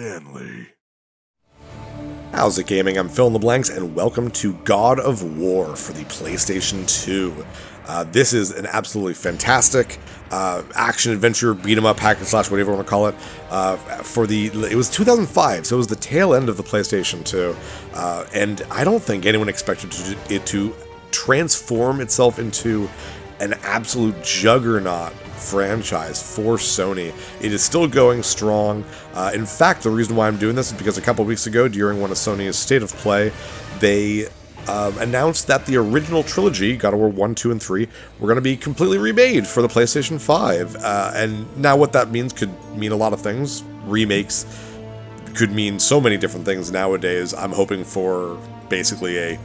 manly. How's it, gaming? I'm Phil in the Blanks, and welcome to God of War for the PlayStation 2. This is an absolutely fantastic action-adventure, beat-em-up, hack-and-slash, whatever you want to call it. It was 2005, so it was the tail end of the PlayStation 2. And I don't think anyone expected it to transform itself into an absolute juggernaut franchise for Sony. It is still going strong. In fact, the reason why I'm doing this is because a couple weeks ago, during one of Sony's State of Play, they announced that the original trilogy, God of War 1, 2, and 3, were going to be completely remade for the PlayStation 5. And now what that means could mean a lot of things. Remakes could mean so many different things nowadays. I'm hoping for basically an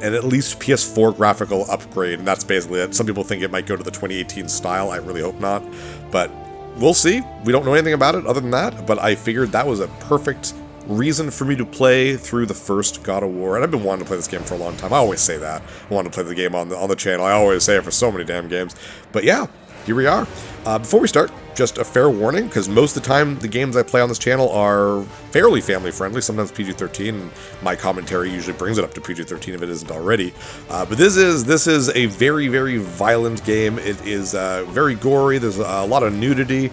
at least PS4 graphical upgrade, and that's basically it. Some people think it might go to the 2018 style. I really hope not, but we'll see. We don't know anything about it other than that, but I figured that was a perfect reason for me to play through the first God of War, and I've been wanting to play this game for a long time. I always say that. I wanted to play the game on the channel. I always say it for so many damn games, but yeah, here we are. Before we start, just a fair warning, because most of the time the games I play on this channel are fairly family-friendly, sometimes PG-13, and my commentary usually brings it up to PG-13 if it isn't already. But this is a very, very violent game. It is very gory. There's a lot of nudity.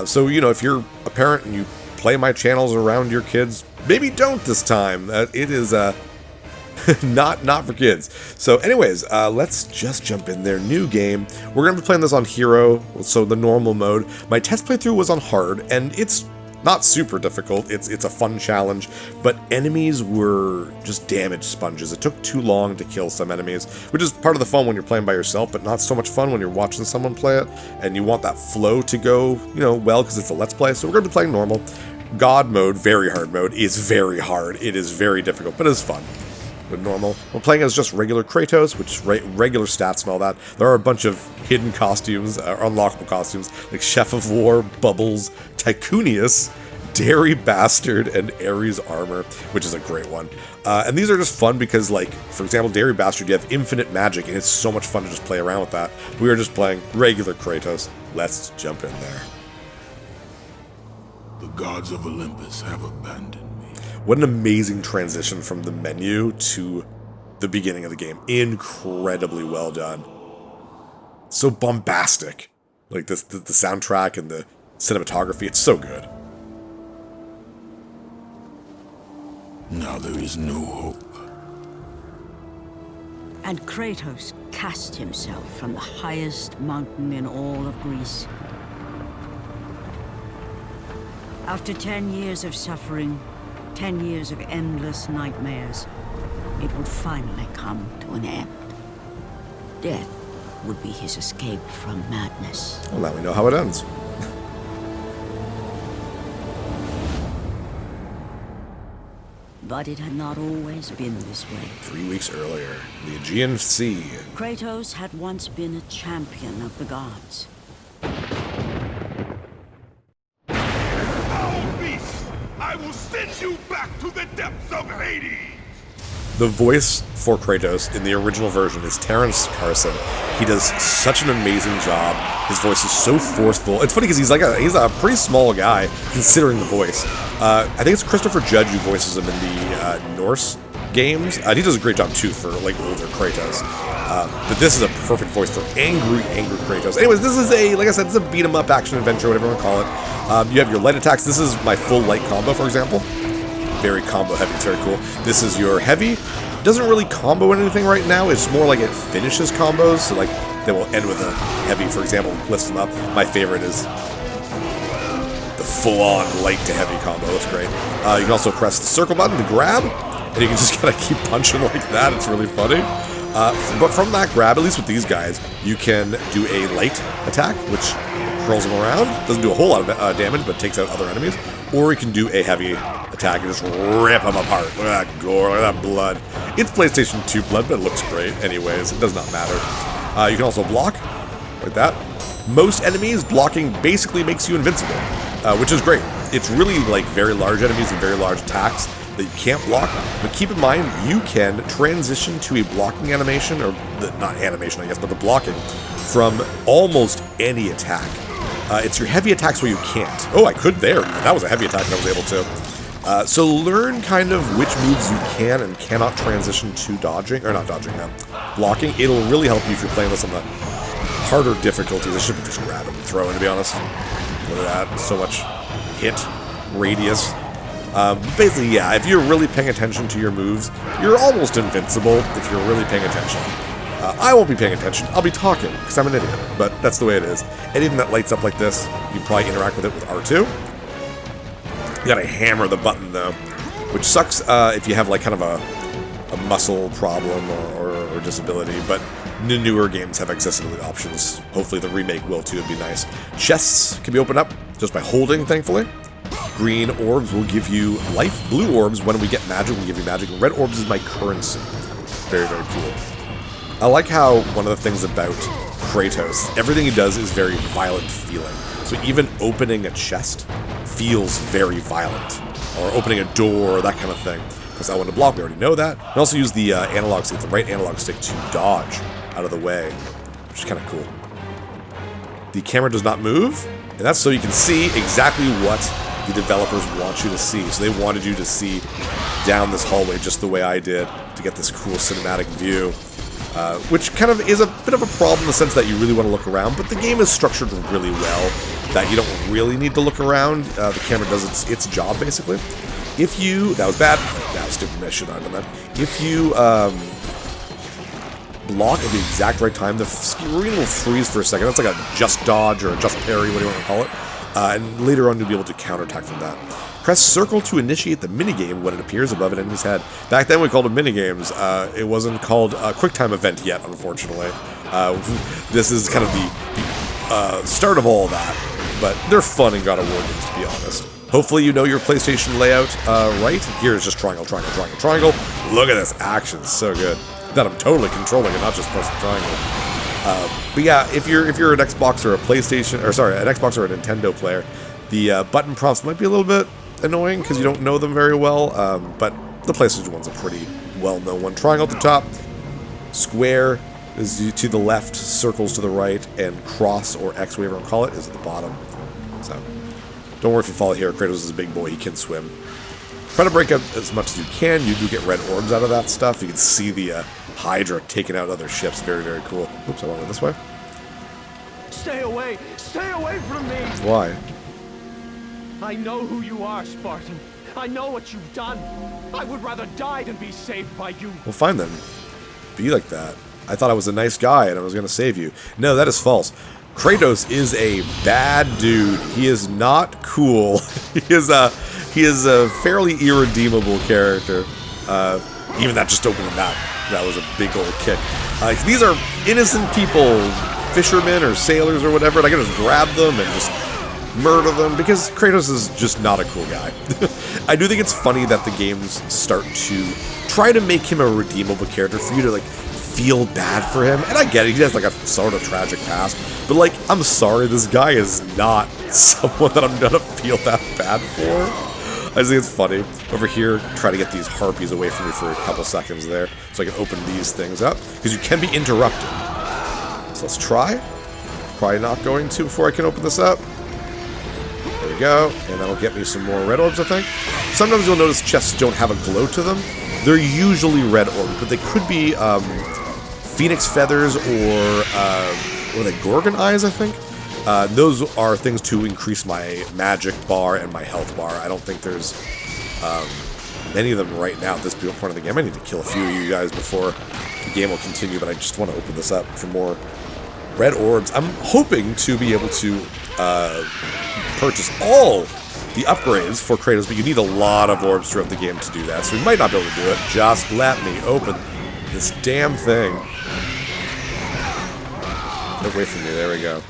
So, you know, if you're a parent and you play my channels around your kids, maybe don't this time. It is not for kids. So anyways, let's just jump in there. New game. We're going to be playing this on Hero, so the normal mode. My test playthrough was on hard, and it's not super difficult. It's a fun challenge, but enemies were just damage sponges. It took too long to kill some enemies, which is part of the fun when you're playing by yourself, but not so much fun when you're watching someone play it, and you want that flow to go, you know, well, because it's a Let's Play. So we're going to be playing normal. God mode, very hard mode, is very hard. It is very difficult, but it's fun. With normal. We're playing as just regular Kratos, which is regular stats and all that. There are a bunch of hidden costumes, unlockable costumes, like Chef of War, Bubbles, Tycoonius, Dairy Bastard, and Ares Armor, which is a great one. And these are just fun because, like, for example, Dairy Bastard, you have infinite magic, and it's so much fun to just play around with that. We are just playing regular Kratos. Let's jump in there. The gods of Olympus have abandoned. What an amazing transition from the menu to the beginning of the game. Incredibly well done. So bombastic. Like the soundtrack and the cinematography, it's so good. Now there is no hope. And Kratos cast himself from the highest mountain in all of Greece. After 10 years of suffering, 10 years of endless nightmares, it would finally come to an end. Death would be his escape from madness. Well, now we know how it ends. But it had not always been this way. 3 weeks earlier, the Aegean Sea. Kratos had once been a champion of the gods. I will send you back to the depths of Hades! The voice for Kratos in the original version is Terrence Carson. He does such an amazing job. His voice is so forceful. It's funny because he's a pretty small guy considering the voice. I think it's Christopher Judge who voices him in the Norse games. He does a great job too for like older Kratos. But this is a perfect voice for angry Kratos. Anyways, this is like I said, it's a beat 'em up action adventure, whatever you want to call it. You have your light attacks. This is my full light combo, for example. Very combo heavy. It's very cool. This is your heavy. Doesn't really combo anything right now. It's more like it finishes combos. So like they will end with a heavy, for example, lifts them up. My favorite is the full-on light to heavy combo. That's great. You can also press the circle button to grab, and you can just kind of keep punching like that. It's really funny. But from that grab, at least with these guys, you can do a light attack, which curls them around. Doesn't do a whole lot of damage, but takes out other enemies. Or you can do a heavy attack and just rip them apart. Look at that gore, look at that blood. It's PlayStation 2 blood, but it looks great anyways. It does not matter. You can also block, like that. Most enemies, blocking basically makes you invincible, which is great. It's really like very large enemies and very large attacks that you can't block, but keep in mind, you can transition to a blocking animation, or not animation, I guess, but the blocking, from almost any attack. It's your heavy attacks where you can't. Oh, I could there. That was a heavy attack and I was able to. So learn kind of which moves you can and cannot transition to dodging, or not dodging, blocking. It'll really help you if you're playing this on the harder difficulties. This should be just grab and throw, to be honest. Look at that. So much hit radius. Basically, yeah, if you're really paying attention to your moves, you're almost invincible if you're really paying attention. I won't be paying attention. I'll be talking, because I'm an idiot. But that's the way it is. Anything that lights up like this, you probably interact with it with R2. You gotta hammer the button, though, which sucks if you have, like, kind of a muscle problem or disability, but newer games have accessibility options. Hopefully the remake will, too. It'd be nice. Chests can be opened up just by holding, thankfully. Green orbs will give you life. Blue orbs, when we get magic, will give you magic. Red orbs is my currency. Very, very cool. I like how one of the things about Kratos, everything he does is very violent feeling. So even opening a chest feels very violent. Or opening a door, that kind of thing. Because I want to block, we already know that. I also use the analog stick, the right analog stick, to dodge out of the way, which is kind of cool. The camera does not move, and that's so you can see exactly what the developers want you to see. So they wanted you to see down this hallway just the way I did to get this cool cinematic view. Which kind of is a bit of a problem in the sense that you really want to look around, but the game is structured really well that you don't really need to look around. The camera does its job, basically. If you... That was bad. That was stupid. I should not have done that. If you block at the exact right time, the screen will freeze for a second. That's like a just dodge or a just parry, what do you want to call it. And later on, you'll be able to counterattack from that. Press circle to initiate the minigame when it appears above an enemy's head. Back then, we called them minigames. It wasn't called a QuickTime event yet, unfortunately. This is kind of the start of all that. But they're fun in God of War games, to be honest. Hopefully you know your PlayStation layout right. Here is just triangle, triangle, triangle, triangle. Look at this action, so good. That I'm totally controlling and not just pressing triangle. But yeah, if you're an Xbox or a PlayStation, or sorry, an Xbox or a Nintendo player, the button prompts might be a little bit annoying because you don't know them very well. But the PlayStation one's a pretty well-known one. Triangle at the top, square is to the left, circles to the right, and cross or X, whatever you want to call it, is at the bottom. So don't worry if you fall here. Kratos is a big boy; he can swim. Try to break up as much as you can. You do get red orbs out of that stuff. You can see the Hydra taking out other ships. Very, very cool. Oops, I went this way. Stay away! Stay away from me! Why? I know who you are, Spartan. I know what you've done. I would rather die than be saved by you. Well, fine then. Be like that. I thought I was a nice guy and I was going to save you. No, that is false. Kratos is a bad dude. He is not cool. He is a fairly irredeemable character. Even that just opening that was a big old kick. These are innocent people, fishermen or sailors or whatever, and I can just grab them and just murder them because Kratos is just not a cool guy. I do think it's funny that the games start to try to make him a redeemable character for you to, like, feel bad for him. And I get it, he has, like, a sort of tragic past. But, like, I'm sorry, this guy is not someone that I'm gonna feel that bad for. I just think it's funny. Over here, try to get these harpies away from me for a couple seconds there so I can open these things up. Because you can be interrupted. So let's try. Probably not going to before I can open this up. There we go. And that'll get me some more red orbs, I think. Sometimes you'll notice chests don't have a glow to them. They're usually red orbs, but they could be phoenix feathers or they Gorgon eyes, I think. Those are things to increase my magic bar and my health bar. I don't think there's many of them right now at this point of the game. I need to kill a few of you guys before the game will continue, but I just want to open this up for more red orbs. I'm hoping to be able to purchase all the upgrades for Kratos, but you need a lot of orbs throughout the game to do that, so we might not be able to do it. Just let me open this damn thing. Get away from me, there we go.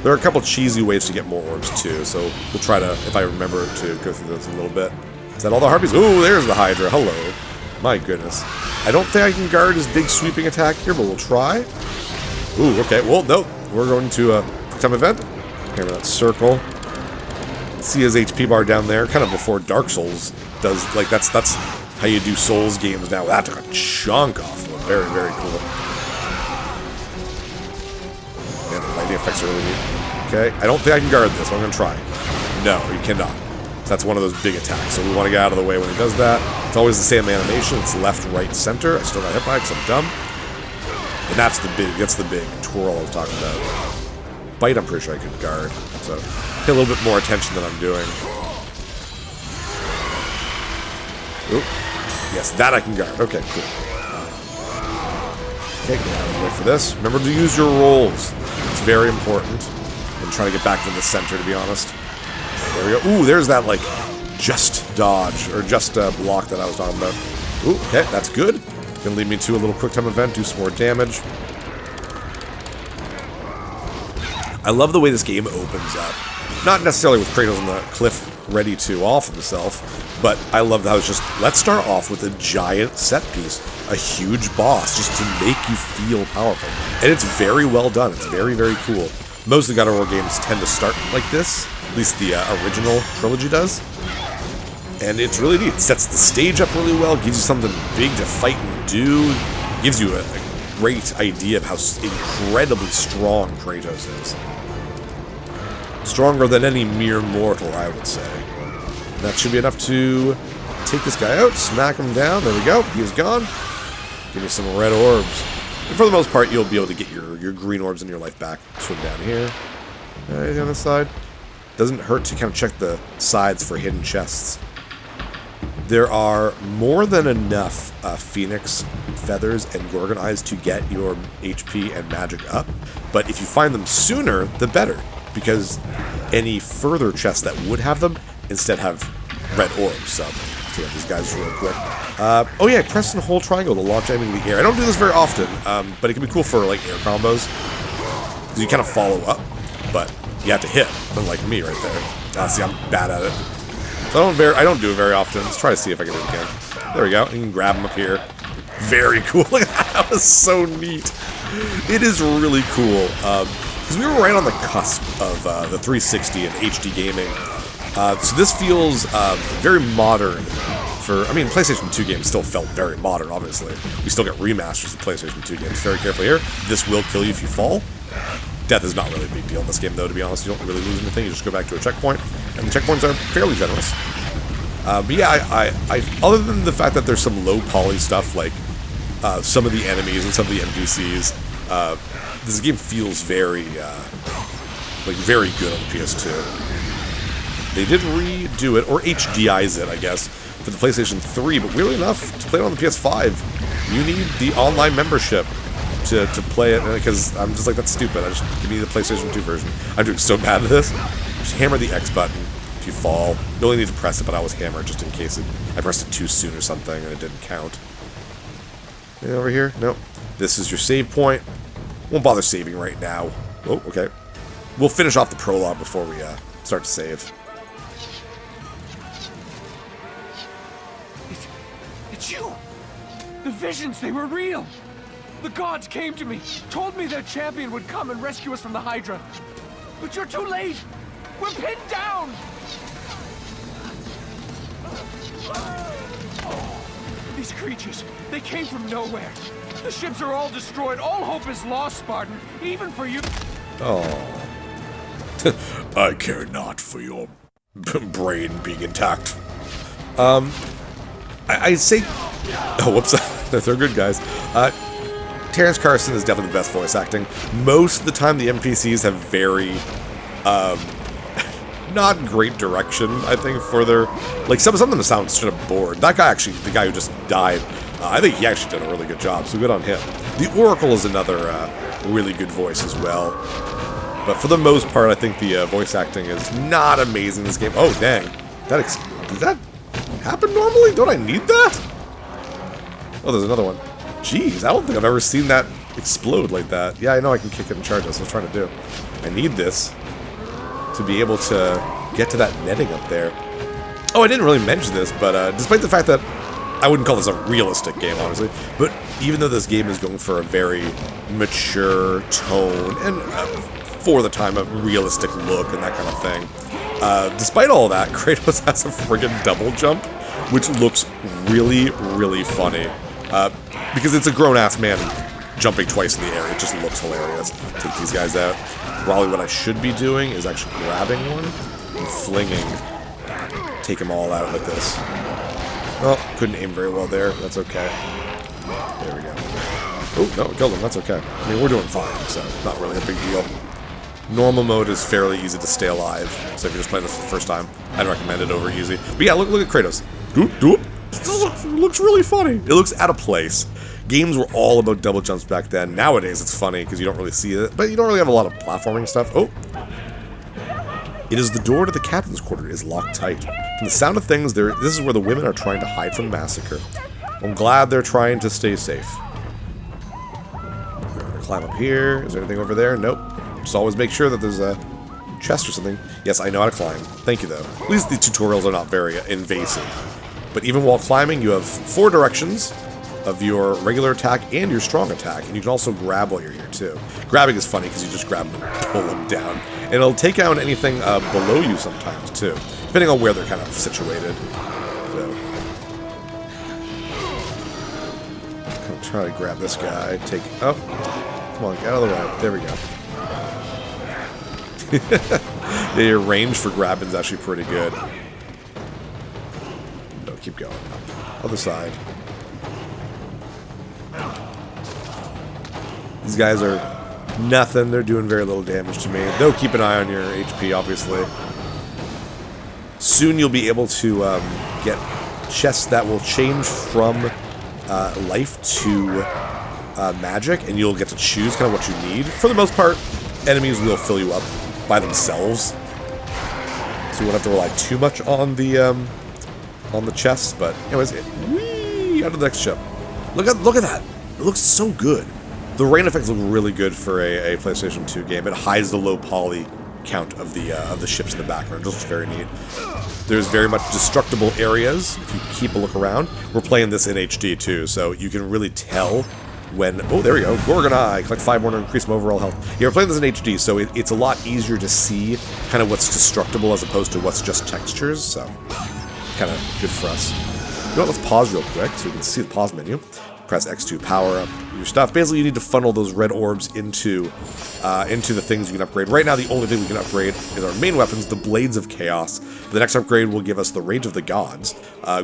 There are a couple cheesy ways to get more orbs too, so we'll try to, if I remember, to go through those a little bit. Is that all the harpies? Ooh, there's the Hydra, hello. My goodness. I don't think I can guard his big sweeping attack here, but we'll try. Ooh, okay, well, no. We're going to a QuickTime event. Here, that circle. See his HP bar down there, kind of before Dark Souls does, like, that's how you do Souls games now. That took a chunk off of him. Very, very cool. Man, the lighting effects are really neat. Okay, I don't think I can guard this, but I'm going to try. No, you cannot. So that's one of those big attacks, so we want to get out of the way when he does that. It's always the same animation. It's left, right, center. I still got hit by it because I'm dumb. And that's the big twirl I was talking about. Bite, I'm pretty sure I could guard. So pay a little bit more attention than I'm doing. Oop. Yes, that I can guard. Okay, cool. Okay, get out of the way for this. Remember to use your rolls. It's very important. I'm trying to get back to the center, to be honest. There we go. Ooh, there's that, like, just dodge, or just block that I was talking about. Ooh, okay, that's good. Gonna lead me to a little quick time event, do some more damage. I love the way this game opens up. Not necessarily with Kratos on the cliff ready to off himself, but I love how it's just, let's start off with a giant set piece, a huge boss, just to make you feel powerful. And it's very well done. It's very, very cool. Most of the God of War games tend to start like this, at least the original trilogy does. And it's really neat. It sets the stage up really well, gives you something big to fight and do, gives you a great idea of how incredibly strong Kratos is. Stronger than any mere mortal, I would say. That should be enough to take this guy out, smack him down. There we go. He is gone. Give me some red orbs. And for the most part, you'll be able to get your green orbs in your life back. Swim down here. Right on the side. Doesn't hurt to kind of check the sides for hidden chests. There are more than enough Phoenix feathers and Gorgon eyes to get your HP and magic up. But if you find them sooner, the better. Because any further chests that would have them instead have red orbs. So, let's get these guys real quick. Oh yeah, press and hold triangle to launch enemy in the air. I don't do this very often, but it can be cool for like air combos. Because you kind of follow up, but you have to hit, unlike me right there. See, I'm bad at it. So I don't do it very often. Let's try to see if I can do it again. There we go. You can grab them up here. Very cool. Look at that. That was so neat. It is really cool. Because we were right on the cusp of the 360 and HD gaming. So this feels very modern for... I mean, PlayStation 2 games still felt very modern, obviously. We still get remasters of PlayStation 2 games. Very carefully here. This will kill you if you fall. Death is not really a big deal in this game, though, to be honest. You don't really lose anything. You just go back to a checkpoint. And the checkpoints are fairly generous. But yeah, I other than the fact that there's some low-poly stuff, like some of the enemies and some of the NPCs, this game feels very good on the PS2. They did redo it, or HDI's it, I guess, for the PlayStation 3, but weirdly enough, to play it on the PS5, you need the online membership to play it, because I'm just like, that's stupid. I just give me the PlayStation 2 version. I'm doing so bad at this. Just hammer the X button if you fall. You only need to press it, but I always hammer it just in case I pressed it too soon or something and it didn't count. Anything over here? Nope. This is your save point. Won't bother saving right now. Oh, okay. We'll finish off the prologue before we start to save. It's you! The visions, they were real! The gods came to me, told me their champion would come and rescue us from the Hydra. But you're too late! We're pinned down! Oh, these creatures, they came from nowhere. The ships are all destroyed. All hope is lost, Spartan. Even for you. Oh. I care not for your brain being intact. I say... Oh, whoops. They're good guys. Terrence Carson is definitely the best voice acting. Most of the time, the NPCs have very... not great direction, I think, for their... Like, some of them sound straight up bored. That guy actually, the guy who just died, I think he actually did a really good job, so good on him. The Oracle is another really good voice as well. But for the most part, I think the voice acting is not amazing in this game. Oh, dang. Did that happen normally? Don't I need that? Oh, there's another one. Jeez, I don't think I've ever seen that explode like that. Yeah, I know I can kick it and charge it, that's what I was trying to do. I need this to be able to get to that netting up there. Oh, I didn't really mention this, but despite the fact that I wouldn't call this a realistic game, honestly, but even though this game is going for a very mature tone and for the time a realistic look and that kind of thing, despite all that, Kratos has a friggin' double jump, which looks really, really funny, because it's a grown-ass man jumping twice in the air. It just looks hilarious. Take these guys out. Probably what I should be doing is actually grabbing one and flinging. Take them all out like this. Oh, couldn't aim very well there. That's okay. There we go. Oh, no, it killed him. That's okay. I mean, we're doing fine, so not really a big deal. Normal mode is fairly easy to stay alive, so if you're just playing this for the first time, I'd recommend it over easy. But yeah, look at Kratos. Doop, doop. It looks really funny. It looks out of place. Games were all about double jumps back then. Nowadays, it's funny because you don't really see it, but you don't really have a lot of platforming stuff. Oh. It is the door to the captain's quarter is locked tight. From the sound of things, this is where the women are trying to hide from massacre. I'm glad they're trying to stay safe. We're gonna climb up here. Is there anything over there? Nope. Just always make sure that there's a chest or something. Yes, I know how to climb. Thank you, though. At least the tutorials are not very invasive. But even while climbing, you have 4 directions of your regular attack and your strong attack, and you can also grab while you're here, too. Grabbing is funny because you just grab them and pull them down. And it'll take out anything below you sometimes, too, depending on where they're kind of situated. So, I'm going to try to grab this guy. Oh, come on, get out of the way. There we go. Yeah, your range for grabbing is actually pretty good. No, keep going. Other side. These guys are nothing. They're doing very little damage to me. Though keep an eye on your HP, obviously. Soon you'll be able to get chests that will change from life to magic, and you'll get to choose kind of what you need. For the most part, enemies will fill you up by themselves, so you won't have to rely too much on the chests. But anyways, whee, on to the next ship. Look at that! It looks so good. The rain effects look really good for a PlayStation 2 game. It hides the low poly count of the ships in the background. It looks very neat. There's very much destructible areas if you keep a look around. We're playing this in HD too, so you can really tell when... Oh, there we go. Gorgon Eye. Collect 5 more to increase my overall health. Yeah, we're playing this in HD, so it's a lot easier to see kind of what's destructible as opposed to what's just textures, so kind of good for us. You know what, let's pause real quick so we can see the pause menu. Press X to power up your stuff. Basically, you need to funnel those red orbs into the things you can upgrade. Right now, the only thing we can upgrade is our main weapons, the Blades of Chaos. The next upgrade will give us the Rage of the Gods.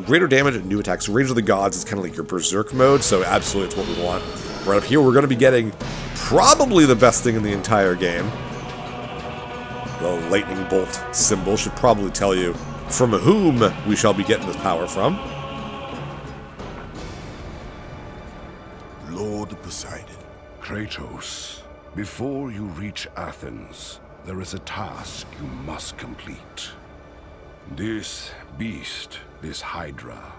Greater damage and new attacks. Rage of the Gods is kind of like your Berserk mode, so absolutely it's what we want. Right up here, we're going to be getting probably the best thing in the entire game. The lightning bolt symbol should probably tell you from whom we shall be getting this power from. Lord Poseidon. Kratos, before you reach Athens, there is a task you must complete. This beast, this Hydra,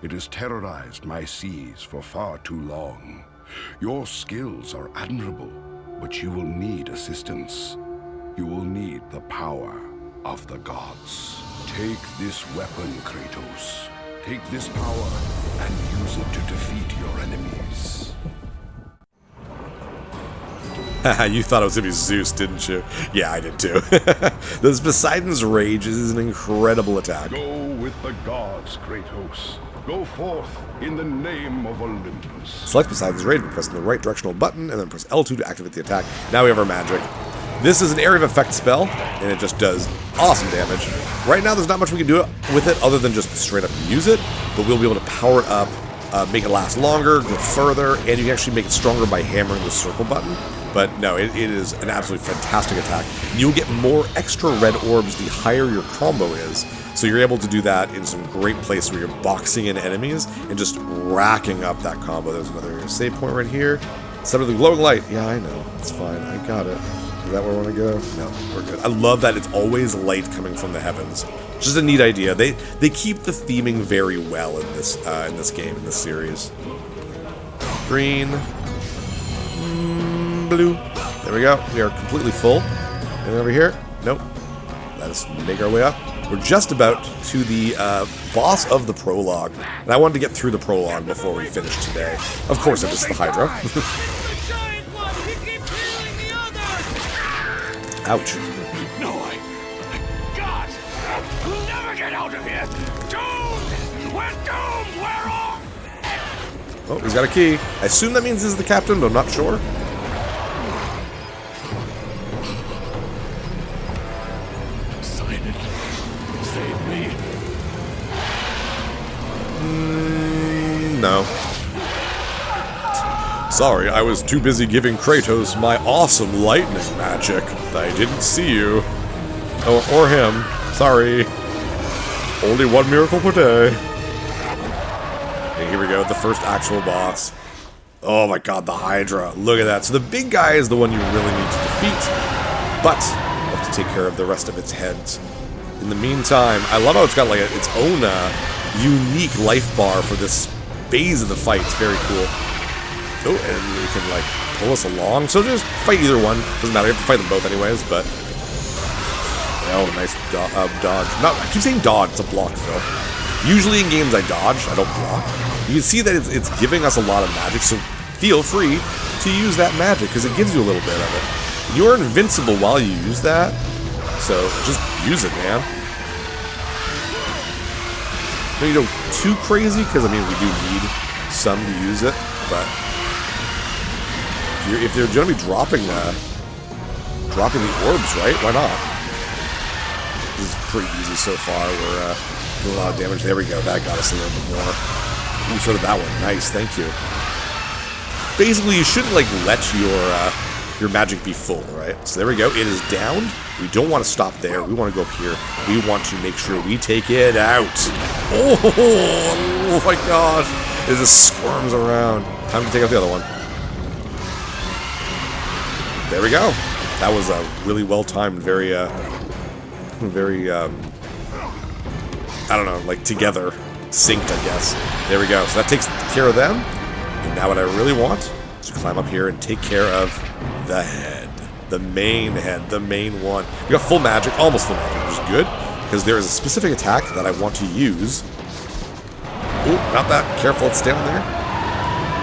it has terrorized my seas for far too long. Your skills are admirable, but you will need assistance. You will need the power of the gods. Take this weapon, Kratos. Take this power and use it to defeat your enemies. You thought it was going to be Zeus, didn't you? Yeah, I did too. This Poseidon's Rage is an incredible attack. Go with the gods, Kratos. Go forth in the name of Olympus. Select Poseidon's Rage by pressing the right directional button, and then press L2 to activate the attack. Now we have our magic. This is an area of effect spell, and it just does awesome damage. Right now, there's not much we can do with it other than just straight up use it, but we'll be able to power it up, make it last longer, go further, and you can actually make it stronger by hammering the circle button. But no, it is an absolutely fantastic attack. You'll get more extra red orbs the higher your combo is, so you're able to do that in some great places where you're boxing in enemies and just racking up that combo. There's another save point right here. Center of the glowing light. Yeah, I know. It's fine. I got it. Is that where I want to go? No, we're good. I love that it's always light coming from the heavens. Just a neat idea. They keep the theming very well in this game, in this series. Green. Blue. There we go. We are completely full. And over here? Nope. Let us make our way up. We're just about to the boss of the prologue. And I wanted to get through the prologue before we finish today. Of course, it is the Hydra. Ouch. No, God! We'll never get out of here! Doomed! We're doomed! We're off! Oh, he's got a key. I assume that means this is the captain, but I'm not sure. Sign it. Save me. No. Sorry, I was too busy giving Kratos my awesome lightning magic. I didn't see you. Or him. Sorry. Only one miracle per day. And here we go, the first actual boss. Oh my god, the Hydra. Look at that. So the big guy is the one you really need to defeat. But you have to take care of the rest of its heads. In the meantime, I love how it's got like its own unique life bar for this phase of the fight. It's very cool. Oh, and you can like pull us along. So just fight either one. Doesn't matter. You have to fight them both anyways, but... Oh, nice dodge. No, I keep saying dodge. It's a block, Phil. Usually in games I dodge. I don't block. You can see that it's giving us a lot of magic, so feel free to use that magic, because it gives you a little bit of it. You're invincible while you use that, so just use it, man. Don't go too crazy, because, I mean, we do need some to use it, but if they're going to be dropping the orbs, right? Why not? This is pretty easy so far. We're doing a lot of damage. There we go. That got us a little bit more. Ooh, so did that one. Nice. Thank you. Basically, you shouldn't like let your magic be full, right? So there we go. It is downed. We don't want to stop there. We want to go up here. We want to make sure we take it out. Oh my gosh. It just squirms around. Time to take out the other one. There we go. That was a really well-timed, very, I don't know, like together, synced, I guess. There we go. So that takes care of them. And now what I really want is to climb up here and take care of the head. The main head, the main one. We got full magic, almost full magic, which is good, because there is a specific attack that I want to use. Ooh, not that. Careful, it's down there.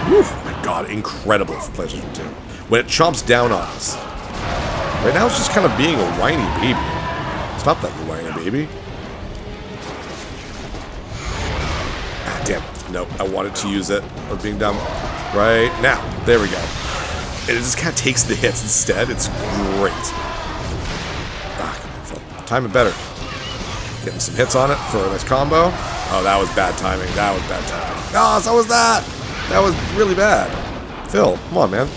Woo, oh my god, incredible for PlayStation 2. When it chomps down on us. Right now it's just kind of being a whiny baby. Stop that, you whiny baby. Ah, damn. Nope, I wanted to use it. I was being dumb. Right now. There we go. And it just kind of takes the hits instead. It's great. Ah, come on, Phil. Time it better. Getting some hits on it for a nice combo. Oh, that was bad timing. That was bad timing. Oh, so was that. That was really bad. Phil, come on, man.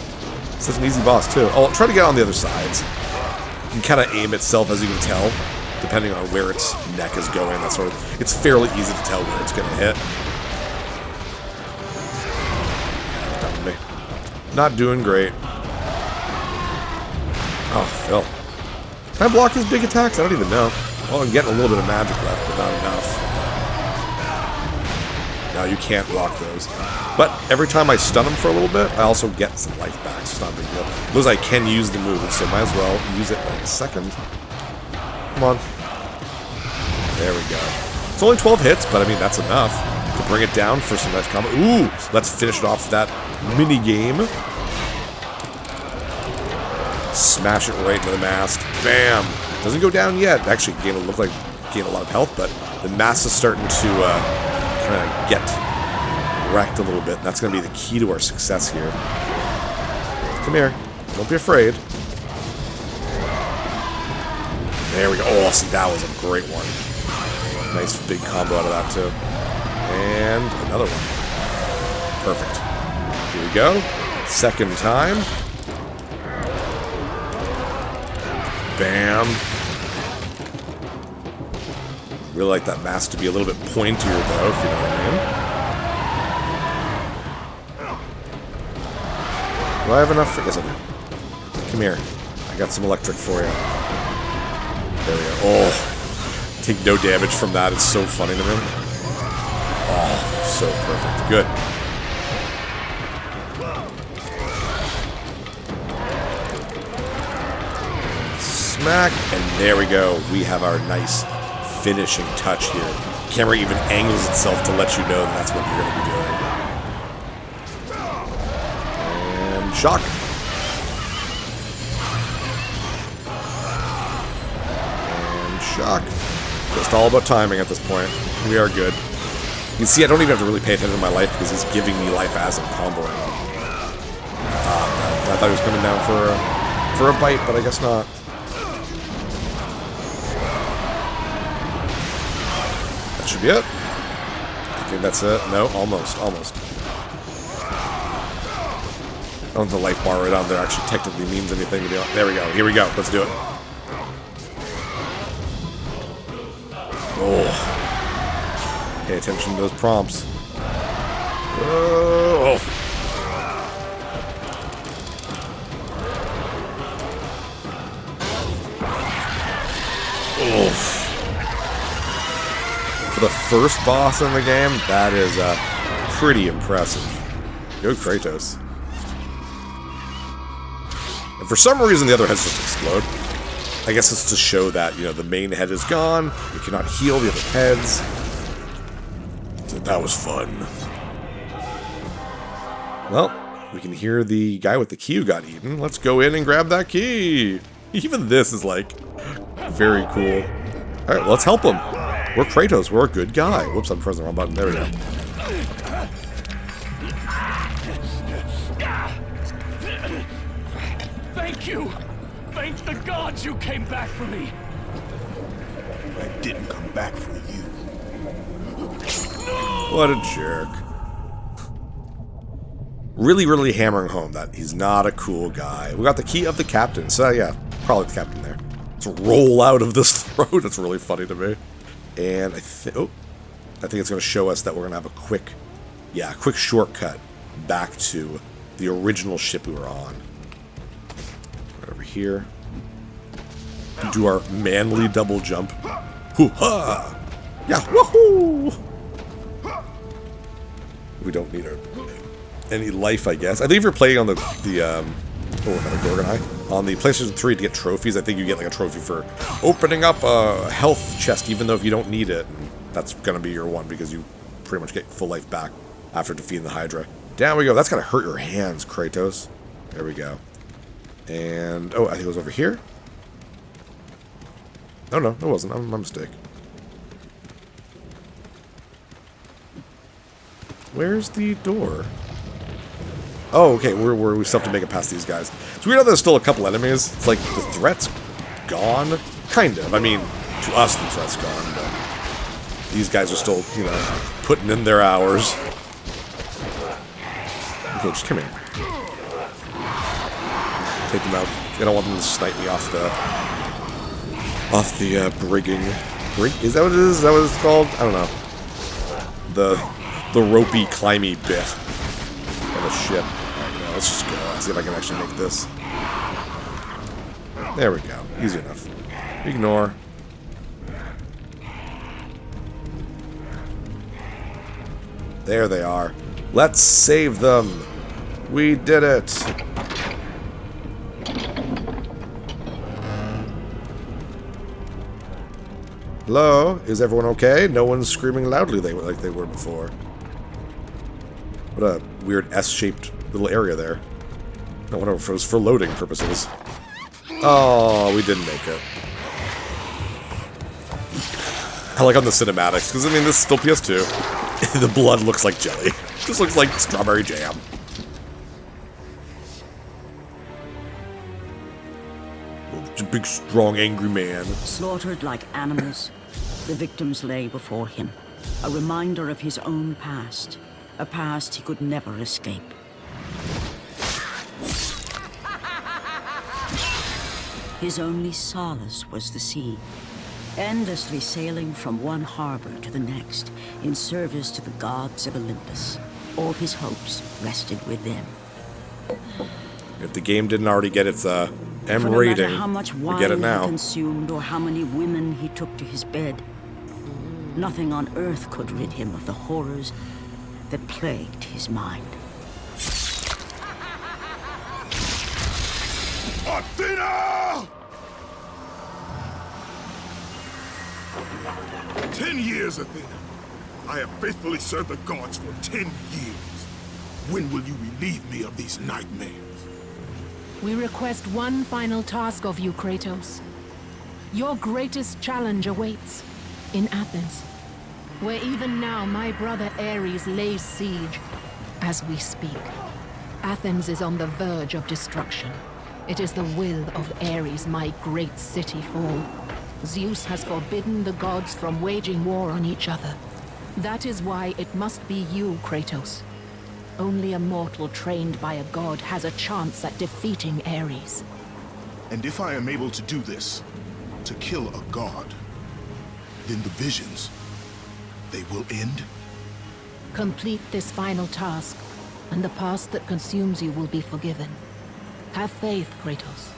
Such an easy boss, too. Oh, try to get on the other sides. You can kind of aim itself, as you can tell, depending on where its neck is going. That sort of. It's fairly easy to tell where it's going to hit. Done with me. Not doing great. Oh, Phil. Can I block his big attacks? I don't even know. Well, I'm getting a little bit of magic left, but not enough. No, you can't block those. But every time I stun them for a little bit, I also get some life back, so it's not a big deal. Those I can use the move, so might as well use it in like a second. Come on. There we go. It's only 12 hits, but I mean, that's enough to bring it down for some nice combo. Ooh, let's finish it off with that mini game. Smash it right into the mast. Bam! Doesn't go down yet. Actually, game will look like gain a lot of health, but the mast is starting to kind of get wrecked a little bit, and that's going to be the key to our success here. Come here. Don't be afraid. There we go. Oh, see, that was a great one. Nice big combo out of that, too. And another one. Perfect. Here we go. Second time. Bam. Really like that mask to be a little bit pointier, though, if you know what I mean. Do I have enough? Yes, I do. Come here. I got some electric for you. There we go. Oh, take no damage from that. It's so funny to me. Oh, so perfect. Good. Smack, and there we go. We have our nice finishing touch here. Camera even angles itself to let you know that that's what you're going to be doing. And shock. And shock. Just all about timing at this point. We are good. You can see I don't even have to really pay attention to my life because he's giving me life as I'm comboing him. I thought he was coming down for a bite, but I guess not. That should be it. I think that's it. No, almost. I don't think the life bar right on there actually technically means anything. There we go. Here we go. Let's do it. Oh. Pay attention to those prompts. Oh. Oh. For the first boss in the game, that is pretty impressive. Go Kratos. And for some reason, the other heads just explode. I guess it's to show that, you know, the main head is gone. You cannot heal the other heads. So that was fun. Well, we can hear the guy with the key who got eaten. Let's go in and grab that key. Even this is, like, very cool. All right, let's help him. We're Kratos. We're a good guy. Whoops, I'm pressing the wrong button. There we go. Thank you! Thank the gods you came back for me! I didn't come back for you. What a jerk. Really, really hammering home that he's not a cool guy. We got the key of the captain. So, yeah, probably the captain there. Let's roll out of this throat. That's really funny to me. And I think it's going to show us that we're going to have a quick shortcut back to the original ship we were on. Right over here. Do our manly double jump. Hoo-ha! Yeah, woohoo! We don't need any life, I guess. I think if you're playing on the Gorgon Eye. On the PlayStation 3 to get trophies, I think you get like a trophy for opening up a health chest, even though if you don't need it, that's going to be your one because you pretty much get full life back after defeating the Hydra. Down we go. That's going to hurt your hands, Kratos. There we go. And, oh, I think it was over here. Oh, no, it wasn't. My mistake. Where's the door? Oh, okay, we still have to make it past these guys. So we know there's still a couple enemies. It's like the threat's gone. Kind of. I mean, to us the threat's gone, but these guys are still, you know, putting in their hours. Okay, just come here. Take them out. I don't want them to snipe me off the brigging. Is that what it is? Is that what it's called? I don't know. The ropey, climby bit of the ship. Let's just go. See if I can actually make this. There we go. Easy enough. Ignore. There they are. Let's save them. We did it. Hello? Is everyone okay? No one's screaming loudly like they were before. What a weird S-shaped little area there. I wonder if it was for loading purposes. Oh, we didn't make it. I like on the cinematics, because I mean, this is still PS2. The blood looks like jelly. This looks like strawberry jam. Oh, it's a big, strong, angry man. Slaughtered like animals, the victims lay before him. A reminder of his own past. A past he could never escape. His only solace was the sea, endlessly sailing from one harbor to the next in service to the gods of Olympus. All his hopes rested with them. If the game didn't already get its M no rating, matter how much we wine get it he now. consumed or how many women he took to his bed, nothing on earth could rid him of the horrors that plagued his mind. Athena! 10 years, Athena. I have faithfully served the gods for 10 years. When will you relieve me of these nightmares? We request one final task of you, Kratos. Your greatest challenge awaits in Athens. where even now my brother Ares lays siege. As we speak, Athens is on the verge of destruction. It is the will of Ares my great city fall. Zeus has forbidden the gods from waging war on each other. That is why it must be you, Kratos. Only a mortal trained by a god has a chance at defeating Ares. And if I am able to do this, to kill a god, then the visions, they will end? Complete this final task, and the past that consumes you will be forgiven. Have faith, Kratos.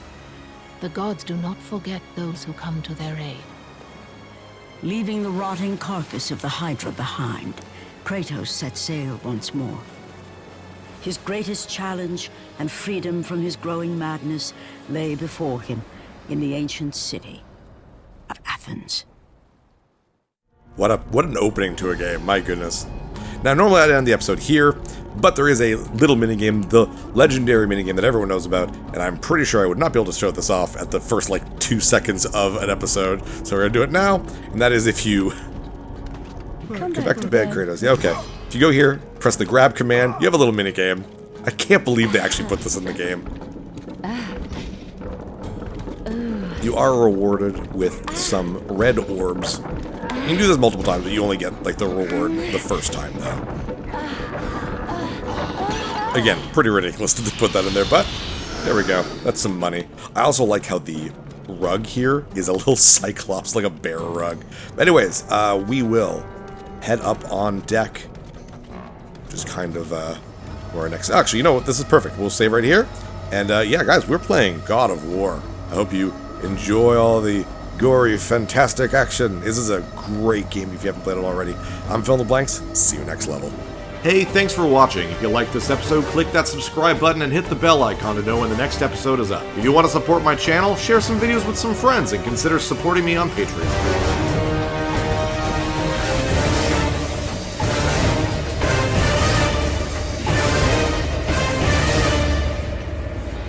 The gods do not forget those who come to their aid. Leaving the rotting carcass of the Hydra behind, Kratos set sail once more. His greatest challenge and freedom from his growing madness lay before him in the ancient city of Athens. What an opening to a game, my goodness. Now, normally I'd end the episode here, but there is a little minigame, the legendary minigame that everyone knows about, and I'm pretty sure I would not be able to show this off at the first, 2 seconds of an episode, so we're gonna do it now, and that is if you... Get back to bed, Kratos. Yeah, okay. If you go here, press the grab command, you have a little minigame. I can't believe they actually put this in the game. You are rewarded with some red orbs. You can do this multiple times, but you only get, the reward the first time, though. Again, pretty ridiculous to put that in there, but there we go. That's some money. I also like how the rug here is a little cyclops, like a bear rug. Anyways, we will head up on deck. Just kind of, where our next... Actually, you know what? This is perfect. We'll save right here. And, yeah, guys, we're playing God of War. I hope you enjoy all the gory, fantastic action. This is a great game if you haven't played it already. I'm Fill in the Blanks. See you next level. Hey, thanks for watching. If you liked this episode, click that subscribe button and hit the bell icon to know when the next episode is up. If you want to support my channel, share some videos with some friends and consider supporting me on Patreon.